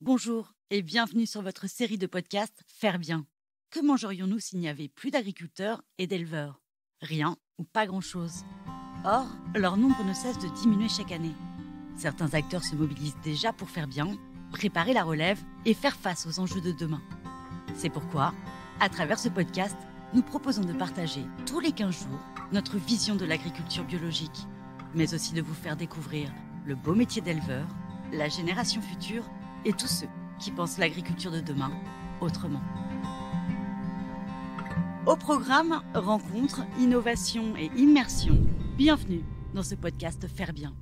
Bonjour et bienvenue sur votre série de podcasts Faire bien. Que mangerions-nous s'il n'y avait plus d'agriculteurs et d'éleveurs ? Rien ou pas grand-chose. Or, leur nombre ne cesse de diminuer chaque année. Certains acteurs se mobilisent déjà pour faire bien, préparer la relève et faire face aux enjeux de demain. C'est pourquoi, à travers ce podcast, nous proposons de partager tous les 15 jours notre vision de l'agriculture biologique, mais aussi de vous faire découvrir le beau métier d'éleveur, la génération future et tous ceux qui pensent l'agriculture de demain autrement. Au programme, rencontres, innovation et immersion, bienvenue dans ce podcast Faire bien.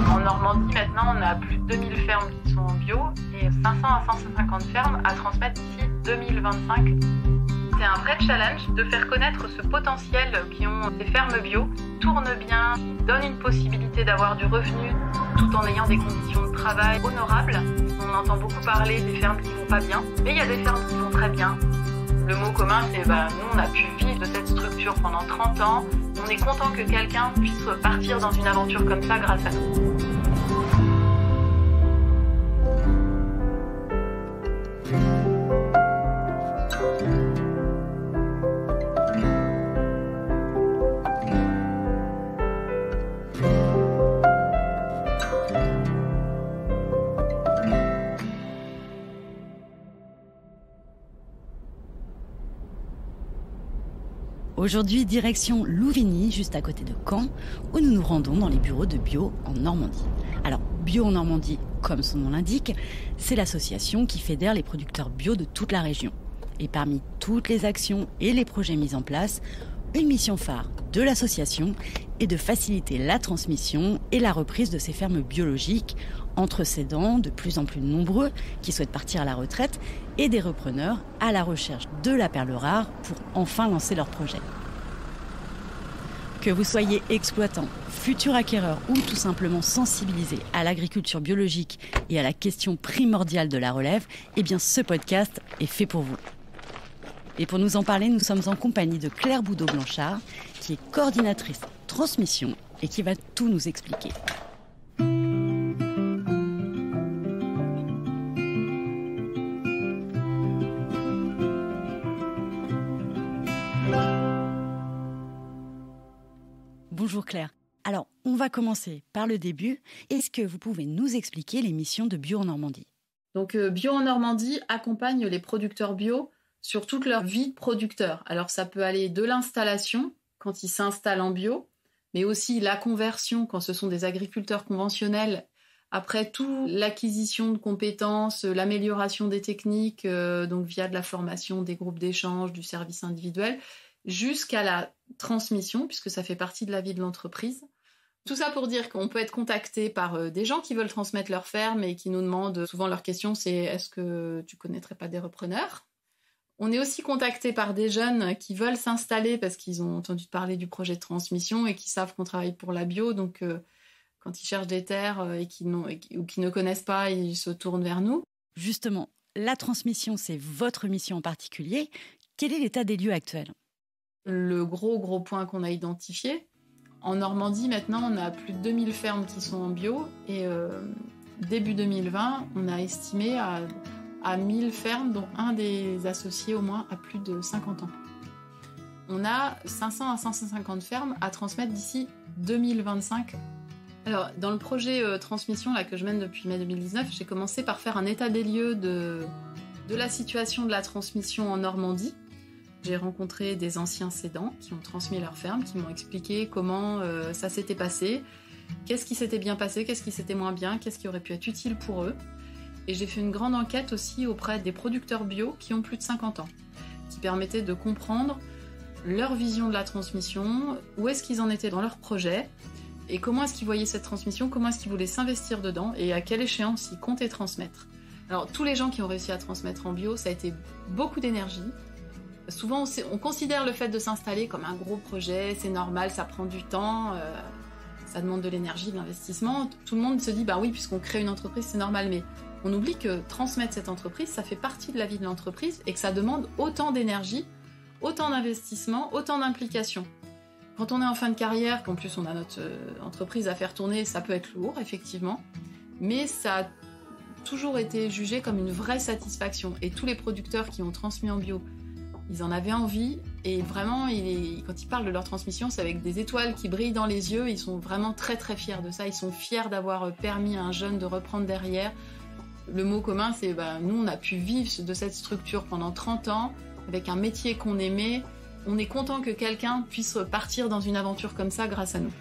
En Normandie, maintenant, on a plus de 2000 fermes qui sont en bio et 500 à 150 fermes à transmettre d'ici 2025. C'est un vrai challenge de faire connaître ce potentiel qui ont des fermes bio, tournent bien, donnent une possibilité d'avoir du revenu tout en ayant des conditions de travail honorables. On entend beaucoup parler des fermes qui vont pas bien, mais il y a des fermes qui vont très bien. Le mot commun, c'est nous, on a pu vivre de cette structure pendant 30 ans. On est content que quelqu'un puisse partir dans une aventure comme ça grâce à nous. Aujourd'hui, direction Louvigny, juste à côté de Caen, où nous nous rendons dans les bureaux de Bio en Normandie. Alors, Bio en Normandie, comme son nom l'indique, c'est l'association qui fédère les producteurs bio de toute la région. Et parmi toutes les actions et les projets mis en place, une mission phare de l'association est de faciliter la transmission et la reprise de ces fermes biologiques entre cédants de plus en plus nombreux qui souhaitent partir à la retraite et des repreneurs à la recherche de la perle rare pour enfin lancer leur projet. Que vous soyez exploitant, futur acquéreur ou tout simplement sensibilisé à l'agriculture biologique et à la question primordiale de la relève, eh bien ce podcast est fait pour vous. Et pour nous en parler, nous sommes en compagnie de Claire Boudot-Blanchard, qui est coordinatrice transmission et qui va tout nous expliquer. Bonjour Claire. Alors, on va commencer par le début. Est-ce que vous pouvez nous expliquer les missions de Bio en Normandie ? Donc Bio en Normandie accompagne les producteurs bio sur toute leur vie de producteur. Alors ça peut aller de l'installation, quand ils s'installent en bio, mais aussi la conversion quand ce sont des agriculteurs conventionnels. Après tout, l'acquisition de compétences, l'amélioration des techniques, donc via de la formation, des groupes d'échange, du service individuel, jusqu'à la transmission, puisque ça fait partie de la vie de l'entreprise. Tout ça pour dire qu'on peut être contacté par des gens qui veulent transmettre leur ferme et qui nous demandent, souvent leur question c'est « Est-ce que tu connaîtrais pas des repreneurs ?» On est aussi contacté par des jeunes qui veulent s'installer parce qu'ils ont entendu parler du projet de transmission et qui savent qu'on travaille pour la bio. Donc, quand ils cherchent des terres ou qui ne connaissent pas, ils se tournent vers nous. Justement, la transmission, c'est votre mission en particulier. Quel est l'état des lieux actuels ? Le gros point qu'on a identifié, en Normandie, maintenant, on a plus de 2000 fermes qui sont en bio. Et début 2020, on a estimé à 1000 fermes, dont un des associés au moins a plus de 50 ans. On a 500 à 550 fermes à transmettre d'ici 2025. Alors, dans le projet transmission là, que je mène depuis mai 2019, j'ai commencé par faire un état des lieux de la situation de la transmission en Normandie. J'ai rencontré des anciens cédants qui ont transmis leur ferme, qui m'ont expliqué comment ça s'était passé, qu'est-ce qui s'était bien passé, qu'est-ce qui s'était moins bien, qu'est-ce qui aurait pu être utile pour eux. Et j'ai fait une grande enquête aussi auprès des producteurs bio qui ont plus de 50 ans, qui permettait de comprendre leur vision de la transmission, où est-ce qu'ils en étaient dans leur projet, et comment est-ce qu'ils voyaient cette transmission, comment est-ce qu'ils voulaient s'investir dedans, et à quelle échéance ils comptaient transmettre. Alors, tous les gens qui ont réussi à transmettre en bio, ça a été beaucoup d'énergie. Souvent, on considère le fait de s'installer comme un gros projet, c'est normal, ça prend du temps, ça demande de l'énergie, de l'investissement. Tout le monde se dit, bah oui, puisqu'on crée une entreprise, c'est normal, mais on oublie que transmettre cette entreprise, ça fait partie de la vie de l'entreprise et que ça demande autant d'énergie, autant d'investissement, autant d'implication. Quand on est en fin de carrière, qu'en plus on a notre entreprise à faire tourner, ça peut être lourd, effectivement. Mais ça a toujours été jugé comme une vraie satisfaction. Et tous les producteurs qui ont transmis en bio, ils en avaient envie. Et vraiment, quand ils parlent de leur transmission, c'est avec des étoiles qui brillent dans les yeux. Ils sont vraiment très très fiers de ça. Ils sont fiers d'avoir permis à un jeune de reprendre derrière. Le mot commun, c'est nous, on a pu vivre de cette structure pendant 30 ans, avec un métier qu'on aimait. On est content que quelqu'un puisse partir dans une aventure comme ça grâce à nous.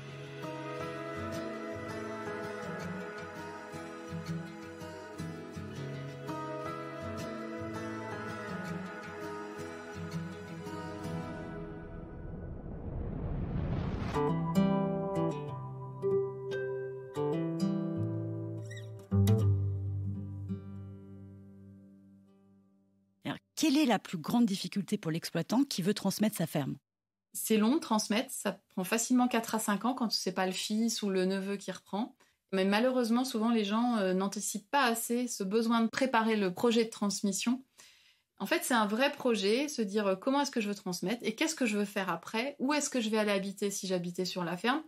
Alors, quelle est la plus grande difficulté pour l'exploitant qui veut transmettre sa ferme ? C'est long de transmettre, ça prend facilement 4 à 5 ans quand c'est pas le fils ou le neveu qui reprend. Mais malheureusement, souvent les gens n'anticipent pas assez ce besoin de préparer le projet de transmission. En fait, c'est un vrai projet, se dire comment est-ce que je veux transmettre et qu'est-ce que je veux faire après, où est-ce que je vais aller habiter si j'habitais sur la ferme.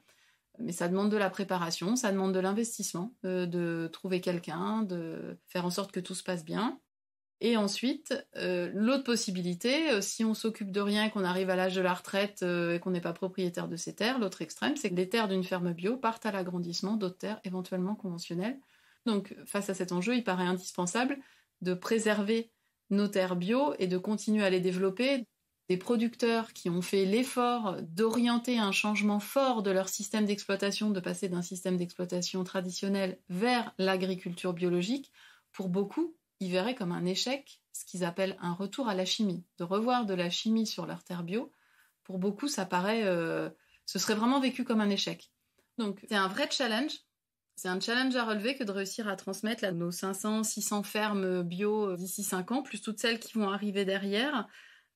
Mais ça demande de la préparation, ça demande de l'investissement, de trouver quelqu'un, de faire en sorte que tout se passe bien. Et ensuite, l'autre possibilité, si on s'occupe de rien, qu'on arrive à l'âge de la retraite et qu'on n'est pas propriétaire de ces terres, l'autre extrême, c'est que les terres d'une ferme bio partent à l'agrandissement d'autres terres éventuellement conventionnelles. Donc, face à cet enjeu, il paraît indispensable de préserver nos terres bio et de continuer à les développer. Des producteurs qui ont fait l'effort d'orienter un changement fort de leur système d'exploitation, de passer d'un système d'exploitation traditionnel vers l'agriculture biologique, pour beaucoup, ils verraient comme un échec ce qu'ils appellent un retour à la chimie. De revoir de la chimie sur leurs terres bio, pour beaucoup, ça paraît... ce serait vraiment vécu comme un échec. Donc, c'est un vrai challenge. C'est un challenge à relever que de réussir à transmettre nos 500, 600 fermes bio d'ici 5 ans, plus toutes celles qui vont arriver derrière,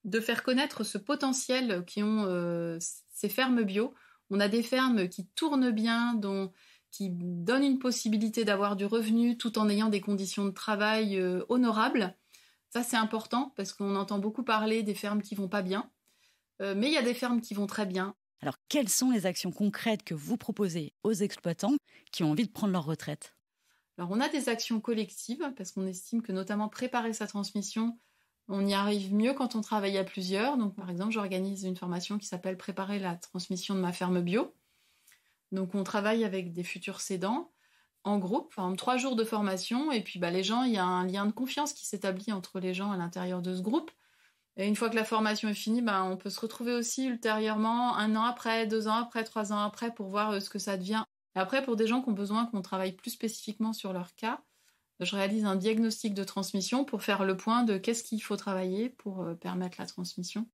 de faire connaître ce potentiel qui ont ces fermes bio. On a des fermes qui tournent bien, qui donnent une possibilité d'avoir du revenu tout en ayant des conditions de travail honorables. Ça, c'est important parce qu'on entend beaucoup parler des fermes qui vont pas bien. Mais il y a des fermes qui vont très bien. Alors, quelles sont les actions concrètes que vous proposez aux exploitants qui ont envie de prendre leur retraite ? Alors, on a des actions collectives parce qu'on estime que notamment préparer sa transmission, on y arrive mieux quand on travaille à plusieurs. Donc, par exemple, j'organise une formation qui s'appelle « Préparer la transmission de ma ferme bio ». Donc, on travaille avec des futurs cédants en groupe, en 3 jours de formation. Et puis, les gens, il y a un lien de confiance qui s'établit entre les gens à l'intérieur de ce groupe. Et une fois que la formation est finie, on peut se retrouver aussi ultérieurement 1 an après, 2 ans après, 3 ans après pour voir ce que ça devient. Et après, pour des gens qui ont besoin qu'on travaille plus spécifiquement sur leur cas, je réalise un diagnostic de transmission pour faire le point de qu'est-ce qu'il faut travailler pour permettre la transmission.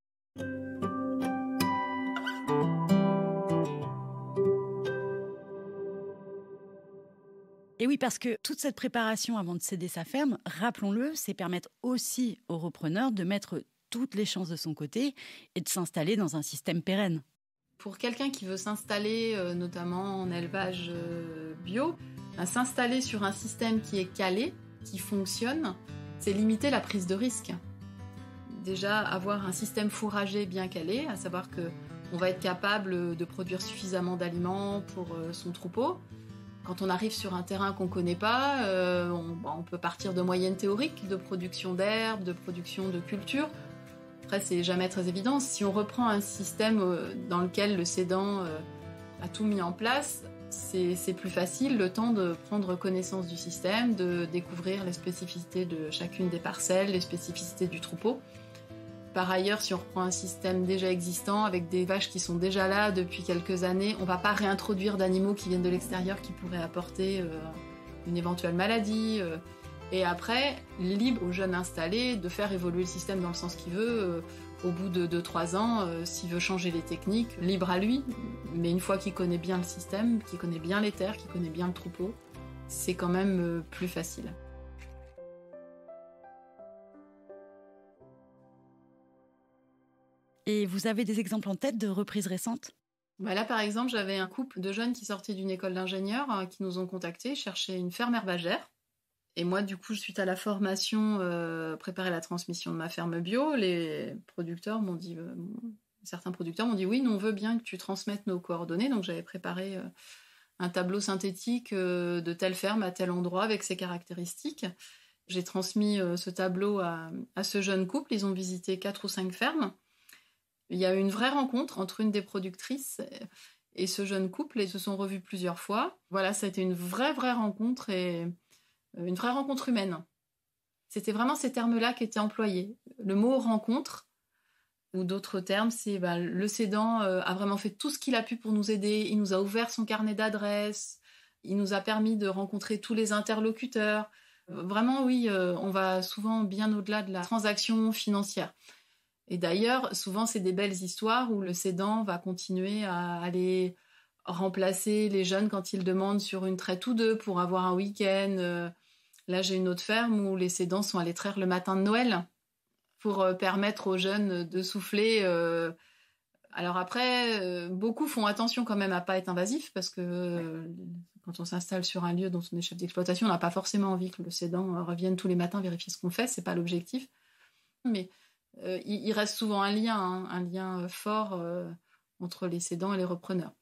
Et oui, parce que toute cette préparation avant de céder sa ferme, rappelons-le, c'est permettre aussi au repreneur de mettre toutes les chances de son côté et de s'installer dans un système pérenne. Pour quelqu'un qui veut s'installer, notamment en élevage bio, s'installer sur un système qui est calé, qui fonctionne, c'est limiter la prise de risque. Déjà, avoir un système fourrager bien calé, à savoir qu'on va être capable de produire suffisamment d'aliments pour son troupeau. Quand on arrive sur un terrain qu'on ne connaît pas, on peut partir de moyennes théoriques de production d'herbes, de production de cultures. Après, c'est jamais très évident. Si on reprend un système dans lequel le cédant a tout mis en place, c'est plus facile, le temps de prendre connaissance du système, de découvrir les spécificités de chacune des parcelles, les spécificités du troupeau. Par ailleurs, si on reprend un système déjà existant, avec des vaches qui sont déjà là depuis quelques années, on ne va pas réintroduire d'animaux qui viennent de l'extérieur qui pourraient apporter une éventuelle maladie. Et après, libre au jeune installé de faire évoluer le système dans le sens qu'il veut. Au bout de 2-3 ans, s'il veut changer les techniques, libre à lui. Mais une fois qu'il connaît bien le système, qu'il connaît bien les terres, qu'il connaît bien le troupeau, c'est quand même plus facile. Et vous avez des exemples en tête de reprises récentes ? Là, par exemple, j'avais un couple de jeunes qui sortaient d'une école d'ingénieurs qui nous ont contactés, cherchaient une ferme herbagère. Et moi, du coup, suite à la formation, préparer la transmission de ma ferme bio, les producteurs m'ont dit Certains producteurs m'ont dit oui, nous on veut bien que tu transmettes nos coordonnées. Donc j'avais préparé un tableau synthétique de telle ferme à tel endroit avec ses caractéristiques. J'ai transmis ce tableau à ce jeune couple. Ils ont visité 4 ou 5 fermes. Il y a eu une vraie rencontre entre une des productrices et ce jeune couple. Ils se sont revus plusieurs fois. Voilà, ça a été une vraie rencontre et une vraie rencontre humaine. C'était vraiment ces termes-là qui étaient employés. Le mot rencontre, ou d'autres termes, c'est le cédant a vraiment fait tout ce qu'il a pu pour nous aider. Il nous a ouvert son carnet d'adresses. Il nous a permis de rencontrer tous les interlocuteurs. Vraiment, oui, on va souvent bien au-delà de la transaction financière. Et d'ailleurs, souvent, c'est des belles histoires où le cédant va continuer à aller remplacer les jeunes quand ils demandent sur une traite ou deux pour avoir un week-end. Là, j'ai une autre ferme où les cédants sont allés traire le matin de Noël pour permettre aux jeunes de souffler. Alors après, beaucoup font attention quand même à pas être invasif parce que quand on s'installe sur un lieu dont on est chef d'exploitation, on n'a pas forcément envie que le cédant revienne tous les matins vérifier ce qu'on fait. C'est pas l'objectif. Mais il reste souvent un lien fort entre les cédants et les repreneurs.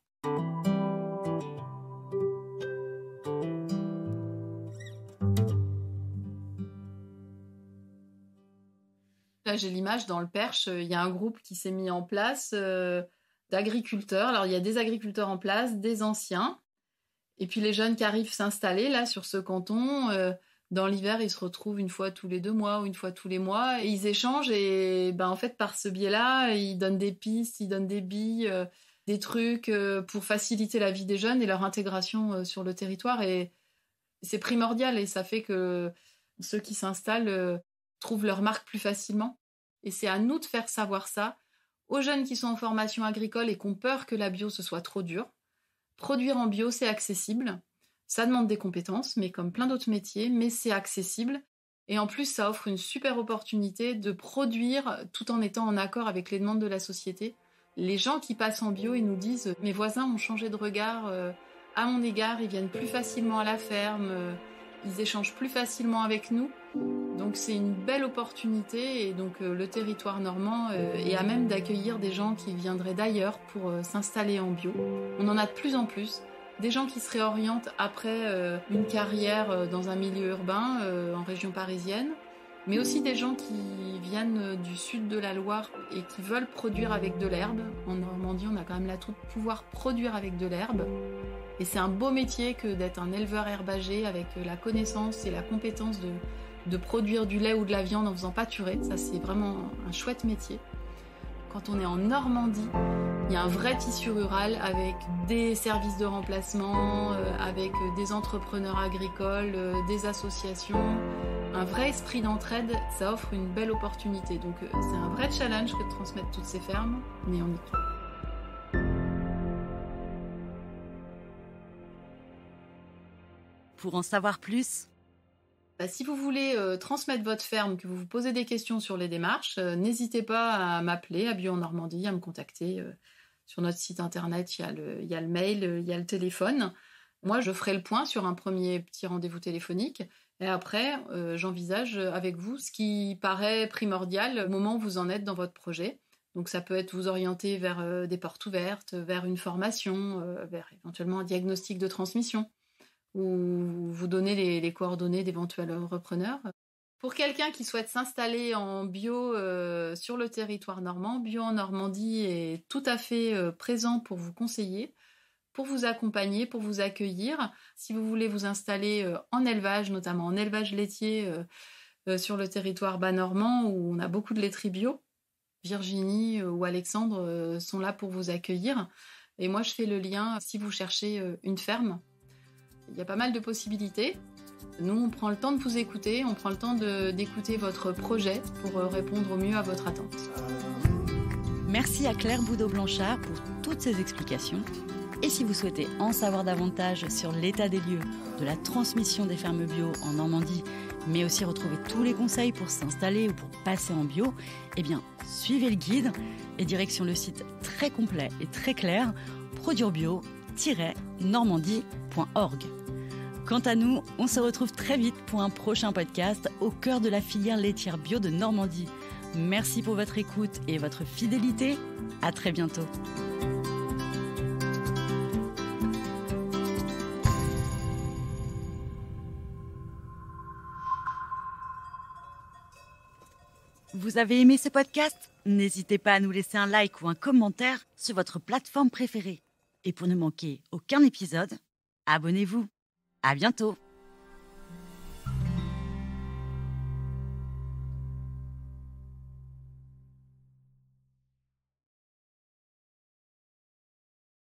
Là, j'ai l'image dans le Perche, il y a un groupe qui s'est mis en place d'agriculteurs. Alors, il y a des agriculteurs en place, des anciens. Et puis, les jeunes qui arrivent s'installer là sur ce canton, dans l'hiver, ils se retrouvent une fois tous les 2 mois ou une fois tous les mois. Et ils échangent et en fait, par ce biais-là, ils donnent des pistes, ils donnent des billes, des trucs pour faciliter la vie des jeunes et leur intégration sur le territoire. Et c'est primordial et ça fait que ceux qui s'installent trouvent leur marque plus facilement. Et c'est à nous de faire savoir ça aux jeunes qui sont en formation agricole et qui ont peur que la bio ce soit trop dur. Produire en bio, c'est accessible. Ça demande des compétences, mais comme plein d'autres métiers, mais c'est accessible. Et en plus, ça offre une super opportunité de produire tout en étant en accord avec les demandes de la société. Les gens qui passent en bio, ils nous disent « Mes voisins ont changé de regard à mon égard, ils viennent plus facilement à la ferme, ils échangent plus facilement avec nous. » Donc c'est une belle opportunité et donc le territoire normand est à même d'accueillir des gens qui viendraient d'ailleurs pour s'installer en bio. On en a de plus en plus. Des gens qui se réorientent après une carrière dans un milieu urbain en région parisienne, mais aussi des gens qui viennent du sud de la Loire et qui veulent produire avec de l'herbe. En Normandie, on a quand même l'atout de pouvoir produire avec de l'herbe. Et c'est un beau métier que d'être un éleveur herbager avec la connaissance et la compétence de produire du lait ou de la viande en faisant pâturer. Ça, c'est vraiment un chouette métier. Quand on est en Normandie, il y a un vrai tissu rural avec des services de remplacement, avec des entrepreneurs agricoles, des associations, un vrai esprit d'entraide. Ça offre une belle opportunité. Donc c'est un vrai challenge que de transmettre toutes ces fermes, mais on y croit. Pour en savoir plus, si vous voulez transmettre votre ferme, que vous vous posez des questions sur les démarches, n'hésitez pas à m'appeler à Bio en Normandie, à me contacter. Sur notre site internet, il y a le mail, il y a le téléphone. Moi, je ferai le point sur un premier petit rendez-vous téléphonique. Et après, j'envisage avec vous ce qui paraît primordial au moment où vous en êtes dans votre projet. Donc ça peut être vous orienter vers des portes ouvertes, vers une formation, vers éventuellement un diagnostic de transmission, ou vous donner les coordonnées d'éventuels repreneurs. Pour quelqu'un qui souhaite s'installer en bio sur le territoire normand, Bio en Normandie est tout à fait présent pour vous conseiller, pour vous accompagner, pour vous accueillir. Si vous voulez vous installer en élevage, notamment en élevage laitier sur le territoire bas normand où on a beaucoup de laiteries bio, Virginie ou Alexandre sont là pour vous accueillir. Et moi, je fais le lien si vous cherchez une ferme. Il y a pas mal de possibilités. Nous, on prend le temps de vous écouter, on prend le temps d'écouter votre projet pour répondre au mieux à votre attente. Merci à Claire Boudot-Blanchard pour toutes ces explications. Et si vous souhaitez en savoir davantage sur l'état des lieux de la transmission des fermes bio en Normandie, mais aussi retrouver tous les conseils pour s'installer ou pour passer en bio, eh bien, suivez le guide et direction le site très complet et très clair, produirebio-normandie.org. Quant à nous, on se retrouve très vite pour un prochain podcast au cœur de la filière laitière bio de Normandie. Merci pour votre écoute et votre fidélité. À très bientôt. Vous avez aimé ce podcast ? N'hésitez pas à nous laisser un like ou un commentaire sur votre plateforme préférée. Et pour ne manquer aucun épisode, abonnez-vous. À bientôt.